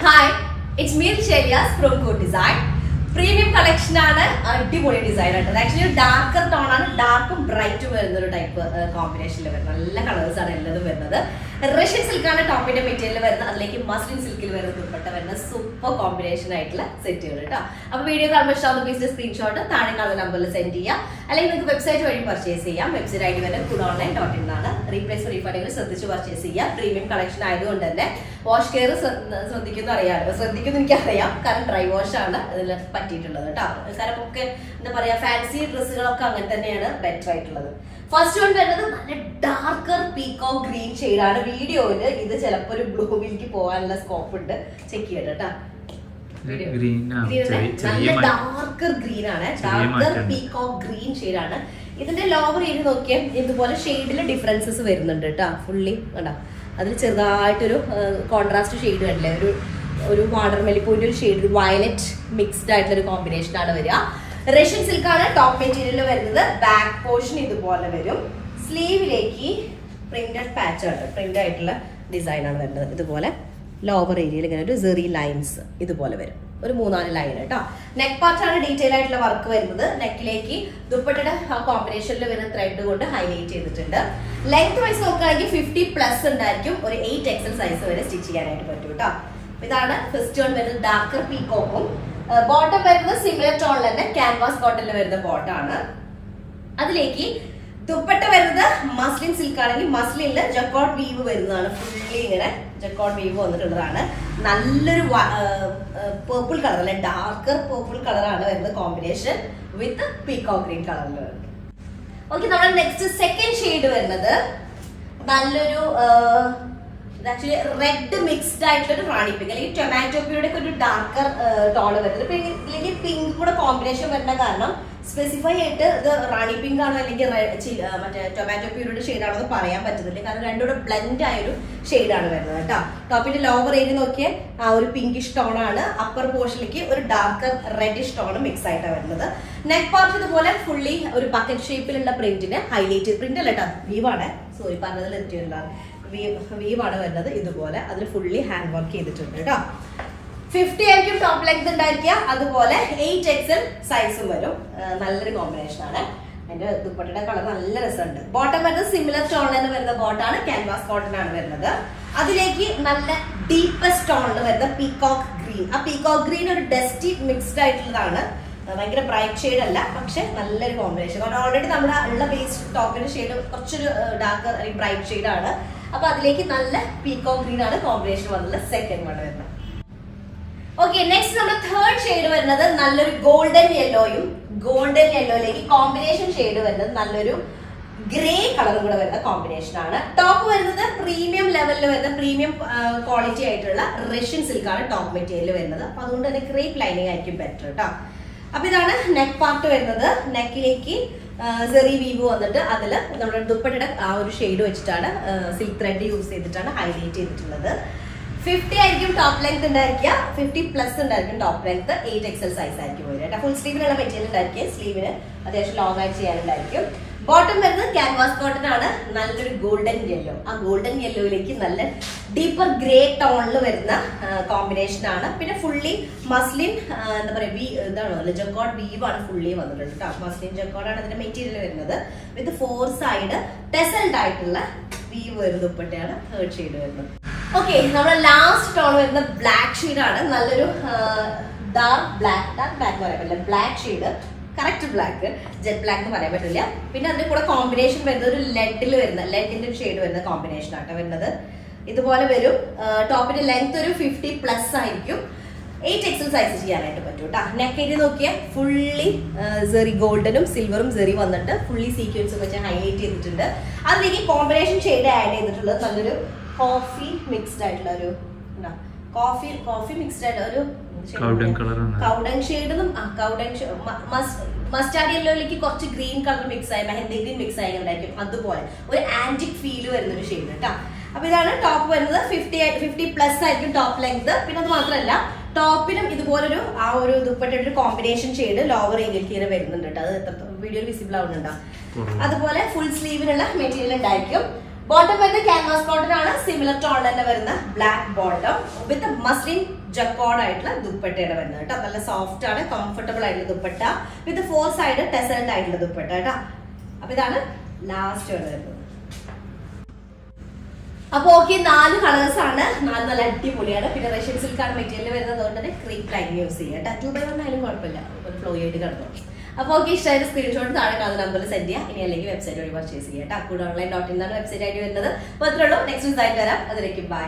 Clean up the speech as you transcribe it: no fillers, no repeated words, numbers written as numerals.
Hi, it's me Shelias from Good Design. Premium collection ആണ് അടിപൊളി design ആയിട്ട് actually darker tone ആണ് ഡാർക്കും ബ്രൈറ്റും വരുന്ന ഒരു ടൈപ്പ് കോമ്പിനേഷനിൽ വരുന്നത് നല്ല കളേഴ്സ് ആണ് എല്ലാതും വരുന്നത് റഷ്യൻ സിൽക്കാണ് ടോപ്പിന്റെ മെറ്റീരിയൽ വരുന്നത് അതിലേക്ക് മസ്ലിൻ സിൽക്കിൽ വരുന്ന ദുപ്പട്ട വരുന്ന സൂപ്പർ കോമ്പിനേഷൻ ആയിട്ടുള്ള സെറ്റുകൾ കേട്ടോ അപ്പൊ വീഡിയോ കാണുമ്പോൾ ഇഷ്ടമാകുന്ന പീസിന്റെ സ്ക്രീൻഷോട്ട് താഴെ കാണുന്ന നമ്പറിൽ സെൻഡ് ചെയ്യാം അല്ലെങ്കിൽ നിങ്ങൾക്ക് വെബ്സൈറ്റ് വഴി പർച്ചേസ് ചെയ്യാം വെബ്സൈറ്റ് ഐഡി വരുന്നത് goodonline.in ആണ് റീപ്ലേസ് റീഫണ്ടുകൾ ശ്രദ്ധിച്ച് പർച്ചേസ് ചെയ്യാം പ്രീമിയം കളക്ഷൻ ആയതുകൊണ്ട് തന്നെ വാഷ് കെയർ ശ്രദ്ധിക്കുന്നു അറിയാമല്ലോ ശ്രദ്ധിക്കുന്നു എനിക്കറിയാം കാരണം ഡ്രൈ വാഷ് ആണ് അതിൽ പറ്റിയിട്ടുള്ളത് കേട്ടോ കാരണം ഒക്കെ എന്താ പറയാ ഫാൻസി ഡ്രസ്സുകളൊക്കെ അങ്ങനെ തന്നെയാണ് ബെറ്റർ ആയിട്ടുള്ളത് ഫസ്റ്റ് വൺ വരുന്നത് നല്ല ഡാർക്കർ പീക്കോ ഗ്രീൻ ഷെയ്ഡാണ് വീഡിയോയില് ഇത് ചിലപ്പോ ഒരു ബ്ലൂവിലേക്ക് പോകാനുള്ള സ്കോപ്പ് ഉണ്ട് ചെക്ക് ചെയ്യട്ടെ കേട്ടോ നല്ല ഡാർക്കർ ഗ്രീൻ ആണ് ഡാർക്കർ പീക്കോ ഗ്രീൻ ഷെയ്ഡാണ് ഇതിന്റെ ലോവർ ഏരിയ നോക്കിയാൽ ഇതുപോലെ ഷെയ്ഡില് ഡിഫറൻസസ് വരുന്നുണ്ട് കേട്ടോ ഫുള്ളി കണ്ടോ അതിൽ ചെറുതായിട്ടൊരു കോൺട്രാസ്റ്റ് ഷെയ്ഡ് കണ്ടില്ലേ ഒരു വാട്ടർ മെലിപ്പോയിന്റെ ഒരു ഷെയ്ഡ് ഒരു വയലറ്റ് മിക്സ്ഡ് ആയിട്ടുള്ള ഒരു കോമ്പിനേഷൻ ആണ് വരിക റഷ്യൻ സിൽക്കാണ് ടോപ്പ് മെറ്റീരിയൽ വരുന്നത് ബാക്ക് പോർഷൻ ഇതുപോലെ വരും സ്ലീവിലേക്ക് പ്രിന്റഡ് പാച്ച് ആണ് പ്രിന്റ് ആയിട്ടുള്ള ഡിസൈൻ ആണ് വരുന്നത് ഇതുപോലെ ലോവർ ഏരിയയിൽ ഇങ്ങനെ ഒരു സെറി ലൈൻസ് ഇതുപോലെ വരും ഒരു 3-4 ലൈൻ കേട്ടോ നെക്ക് പാർട്ടാണ് ഡീറ്റെയിൽ ആയിട്ടുള്ള വർക്ക് വരുന്നത് നെക്കിലേക്ക് ദുപ്പട്ടയുടെ കോമ്പിനേഷനിൽ വരുന്ന ത്രെഡ് കൊണ്ട് ഹൈലൈറ്റ് ചെയ്തിട്ടുണ്ട് ലെങ്ത് വൈസ് നോക്കുകയാണെങ്കിൽ 50+ ഉണ്ടായിരിക്കും ഒരു 8XL സൈസ് വരെ സ്റ്റിച്ച് ചെയ്യാനായിട്ട് പറ്റും കേട്ടോ ഇതാണ് ഫസ്റ്റ് വൺ വരുന്നത് ഡാർക്കർ പീക്കോക്കും ബോട്ടം വരുന്നത് സിമിലർ ടോണിൽ തന്നെ ക്യാൻവാസ് കോട്ടണിൽ വരുന്ന ബോട്ടാണ് അതിലേക്ക് ദുപ്പട്ട വരുന്നത് മസ്ലിൻ സിൽക്ക് ആണെങ്കിൽ മസ്ലിനിൽ ജക്കോട്ട് വീവ് വരുന്നതാണ് ഫുള്ളി ഇങ്ങനെ ജക്കോട്ട് വീവ് വന്നിട്ടുള്ളതാണ് നല്ലൊരു പേർപ്പിൾ കളർ അല്ലെ ഡാർക്കർ പേർപ്പിൾ കളറാണ് വരുന്നത് കോമ്പിനേഷൻ വിത്ത് പീക്കോ ഗ്രീൻ കളറിൽ വരുന്നത് ഓക്കെ നമ്മുടെ നെക്സ്റ്റ് സെക്കൻഡ് ഷെയ്ഡ് വരുന്നത് നല്ലൊരു ആക്ച്വലി റെഡ് മിക്സ്ഡ് ആയിട്ടുള്ള ഒരു റാണി പിങ്ക് അല്ലെങ്കിൽ ടൊമാറ്റോ പ്യൂരുടെ ഒരു ഡാർക്കർ ടോണ് വരുന്നത് ഇതിലേക്ക് പിങ്ക് കൂടെ കോമ്പിനേഷൻ വരുന്ന കാരണം സ്പെസിഫൈ ആയിട്ട് ഇത് റാണി പിങ്ക് ആണോ അല്ലെങ്കിൽ മറ്റേ ടൊമാറ്റോ പ്യൂരുടെ ഷെയ്ഡാണോ എന്ന് പറയാൻ പറ്റുന്നില്ല കാരണം രണ്ടും കൂടെ ബ്ലെൻഡ് ആയൊരു ഷെയ്ഡാണ് വരുന്നത് കേട്ടോ ടോപ്പിന്റെ ലോവർ ഏരിയ നോക്കിയാൽ ആ ഒരു പിങ്കിഷ് ടോൺ ആണ് അപ്പർ പോർഷനിലേക്ക് ഒരു ഡാർക്കർ റെഡിഷ് ടോൺ മിക്സ് ആയിട്ടാണ് വരുന്നത് നെക്ക് പാർട്ട് ഇതുപോലെ ഫുള്ളി ഒരു ബക്കറ്റ് ഷേപ്പിലുള്ള പ്രിന്റിന് ഹൈലൈറ്റ് പ്രിന്റ് അല്ല കേട്ടോ വീവാണ് സോറി പറഞ്ഞതിൽ എത്തിയിട്ടുണ്ടാകും വീവാണ് വരുന്നത് ഇതുപോലെ അതിൽ ഫുള്ളി ഹാൻഡ് വർക്ക് ചെയ്തിട്ടുണ്ട് കേട്ടോ 50 ആയിരിക്കും ടോപ്പ് ലെങ്ത് ഉണ്ടായിരിക്കുക അതുപോലെ 8XL സൈസും വരും നല്ലൊരു കോമ്പിനേഷൻ ആണ് അതിന്റെ ദുപ്പട്ടയുടെ കളർ നല്ല രസമുണ്ട് ബോട്ടം വരുന്നത് സിമിലർ ടോണിൽ വരുന്ന ബോട്ടാണ് ക്യാൻവാസ് കോട്ടൺ ആണ് വരുന്നത് അതിലേക്ക് നല്ല ഡീപ്പസ്റ്റ് ടോണിൽ വരുന്ന പീകോക്ക് ഗ്രീൻ ആ പീകോക്ക് ഗ്രീൻ ഒരു ഡസ്റ്റി മിക്സ്ഡ് ആയിട്ടുള്ളതാണ് ഭയങ്കര ബ്രൈറ്റ് ഷെയ്ഡ് അല്ല പക്ഷെ നല്ലൊരു കോമ്പിനേഷൻ കാരണം ഓൾറെഡി നമ്മുടെ ഉള്ള ബേസ് ടോപ്പിന്റെ ഷെയ്ഡ് കുറച്ചൊരു ഡാർക്കർ അല്ലെങ്കിൽ ബ്രൈറ്റ് ഷെയ്ഡ് ആണ് അപ്പൊ അതിലേക്ക് നല്ല പീകോ ഗ്രീൻ ആണ് കോമ്പിനേഷൻ വന്നത് സെക്കൻഡ് വൺ വരുന്നത് ഓക്കെ നെക്സ്റ്റ് നമ്മുടെ തേർഡ് ഷെയ്ഡ് വരുന്നത് നല്ലൊരു ഗോൾഡൻ യെല്ലോയിലേക്ക് കോമ്പിനേഷൻ ഷെയ്ഡ് വരുന്നത് നല്ലൊരു ഗ്രേ കളറും കൂടെ വരുന്ന കോമ്പിനേഷൻ ആണ് ടോപ്പ് വരുന്നത് പ്രീമിയം ലെവലിൽ വരുന്ന പ്രീമിയം ക്വാളിറ്റി ആയിട്ടുള്ള റഷ്യൻ സിൽക്കാണ് ടോപ്പ് മെറ്റീരിയൽ വരുന്നത് അപ്പൊ അതുകൊണ്ട് തന്നെ ക്രേപ്പ് ലൈനിങ് ആയിരിക്കും ബെറ്റർ കേട്ടോ അപ്പൊ ഇതാണ് നെക്ക് പാർട്ട് വരുന്നത് നെക്കിലേക്ക് സെറി വീവ് വന്നിട്ട് അതിൽ നമ്മുടെ ദുപ്പട്ടയുടെ ആ ഒരു ഷെയ്ഡ് വെച്ചിട്ടാണ് സിൽക്ക് ത്രെഡ് യൂസ് ചെയ്തിട്ടാണ് ഹൈലൈറ്റ് ചെയ്തിട്ടുള്ളത് 50 ആയിരിക്കും ടോപ്പ് ലെങ്ത് ഉണ്ടായിരിക്കുക 50+ ഉണ്ടായിരിക്കും ടോപ്പ് ലെങ്ത് 8XL സൈസ് ആയിരിക്കും വരിക ഫുൾ സ്ലീവിനുള്ള മെറ്റീരിയൽ ഉണ്ടായിരിക്കും സ്ലീവിന് അത്യാവശ്യം ലോങ് ആയിട്ട് ചെയ്യാനുണ്ടായിരിക്കും ബോട്ടം വരുന്നത് ക്യാൻവാസ് കോട്ടൺ ആണ് നല്ലൊരു ഗോൾഡൻ യെല്ലോ ആ ഗോൾഡൻ യെല്ലോയിലേക്ക് നല്ല ഡീപ്പർ ഗ്രേ ടോണിൽ വരുന്ന കോമ്പിനേഷൻ ആണ് പിന്നെ ഫുള്ളി മസ്ലിൻ എന്താ പറയുക ഇതാണ് ജക്കോട്ട് വീവ് ആണ് ഫുള്ളി വന്നിട്ടുണ്ട് കേട്ടോ മസ്ലിൻ ജക്കോട്ട് ആണ് അതിന്റെ മെറ്റീരിയൽ വരുന്നത് വിത്ത് 4 സൈഡ് ടെസൽഡ് ആയിട്ടുള്ള വീവ് വരുന്ന ദുപ്പട്ടയാണ് തേർഡ് ഷെയ്ഡ് വരുന്നത് ഓക്കെ നമ്മുടെ ലാസ്റ്റ് ടോൺ വരുന്ന ബ്ലാക്ക് ഷെയ്ഡ് ആണ് നല്ലൊരു ഡാർക്ക് ബ്ലാക്ക് എന്ന് പറയാൻ പറ്റില്ല black shade correct black jet black എന്ന് പറയാൻ പറ്റില്ല പിന്നെ അതിന്റെ കൂടെ കോമ്പിനേഷൻ വരുന്നത് ഒരു ലെഡിന്റെ ഒരു ഷെയ്ഡ് വരുന്ന കോമ്പിനേഷൻ ആട്ടോ വരുന്നത് ഇതുപോലെ വരും ടോപ്പിന്റെ ലെങ്ത് ഒരു 50+ ആയിരിക്കും 8XL സൈസ് ചെയ്യാനായിട്ട് പറ്റും കേട്ടോ നെക്ക് ഏരിയ നോക്കിയാൽ ഫുള്ളി സെറി ഗോൾഡനും സിൽവറും സെറി വന്നിട്ട് ഫുള്ളി സീക്വൻസും വെച്ച് ഹൈലൈറ്റ് ചെയ്തിട്ടുണ്ട് അതിലേക്ക് കോമ്പിനേഷൻ ഷെയ്ഡ് ആഡ് ചെയ്തിട്ടുള്ളത് നല്ലൊരു കോഫി മിക്സ്ഡ് ആയിട്ടുള്ള ഒരു കോഫി മിക്സ്ഡ് ആയിട്ടുള്ള ഒരു കൗഡൻ ഷെയ്ഡും മസ്റ്റാർഡ് യെല്ലോയിലേക്ക് കുറച്ച് ഗ്രീൻ കളർ മിക്സ് ആയി മെഹന്തി ഗ്രീൻ മിക്സ് ആയിട്ടുണ്ടായിരിക്കും അതുപോലെ ഒരു ആന്റിക് ഫീല് വരുന്ന ഒരു ഷെയ്ഡ് കേട്ടോ അപ്പൊ ഇതാണ് ടോപ്പ് വരുന്നത് 50+ ആയിരിക്കും ടോപ്പ് ലെങ്ത് പിന്നെ അത് മാത്രമല്ല ടോപ്പിനും ഇതുപോലൊരു ആ ഒരു ദുപ്പട്ടയുടെ ഒരു കോമ്പിനേഷൻ ഷെയ്ഡ് ലോവർ ഏരിയയിലേക്ക് ഇങ്ങനെ വരുന്നുണ്ട് കേട്ടോ അത് എത്ര വീഡിയോയിൽ വിസിബിൾ ആവുന്നുണ്ടോ അതുപോലെ ഫുൾ സ്ലീവിനുള്ള മെറ്റീരിയൽ ഉണ്ടായിരിക്കും ബോട്ടം വരുന്ന ക്യാൻവാസ് കോട്ടൺ ആണ്, സിമിലർ ടോൺ തന്നെ വരുന്ന ബ്ലാക്ക് ബോട്ടം വിത്ത് മസ്ലിൻ ജക്കോഡ് ആയിട്ടുള്ള ദുപ്പട്ടയാണ് വരുന്നത് കേട്ടോ. നല്ല സോഫ്റ്റ് ആണ്, കംഫർട്ടബിൾ ആയിട്ടുള്ള ദുപ്പട്ട വിത്ത് 4 സൈഡ് ടെസൽഡ് ആയിട്ടുള്ള ദുപ്പട്ട കേട്ടോ. അപ്പൊ ഇതാണ് ലാസ്റ്റ് വരുന്നത്. അപ്പൊ ഓക്കെ, 4 കളേഴ്സ് ആണ്, 4 നല്ല അടിപൊളിയാണ്. പിന്നെ റഷ്യൻ സിൽക്കാണ് മെറ്റീരിയൽ വരുന്നത്, അതുകൊണ്ട് തന്നെ ക്രീപ്പ് ലൈൻ യൂസ് ചെയ്യാം കേട്ടോ. 2x1 ആയാലും കുഴപ്പമില്ല, ഒരു ഫ്ലോ ആയിട്ട് കിടന്നു. അപ്പോൾ ഓക്കെ, ഇഷ്ടമായിട്ട് സ്ക്രീൻഷോട്ട് താഴെ കാണുന്ന നമ്പറിൽ സെൻഡ് ചെയ്യാം. ഇനി അല്ലെങ്കിൽ വെബ്സൈറ്റ് വഴി പർച്ചേസ് ചെയ്യാം കേട്ടോ. അക്കൂഡ് ഓൺലൈൻ.in എന്നാണ് വെബ്സൈറ്റ് ആയിട്ട് വരുന്നത്. അപ്പോൾ അത്രേ ഉള്ളൂ. നെക്സ്റ്റ് ദിവസമായിട്ട് വരാം. അതിലേക്ക് ബൈ.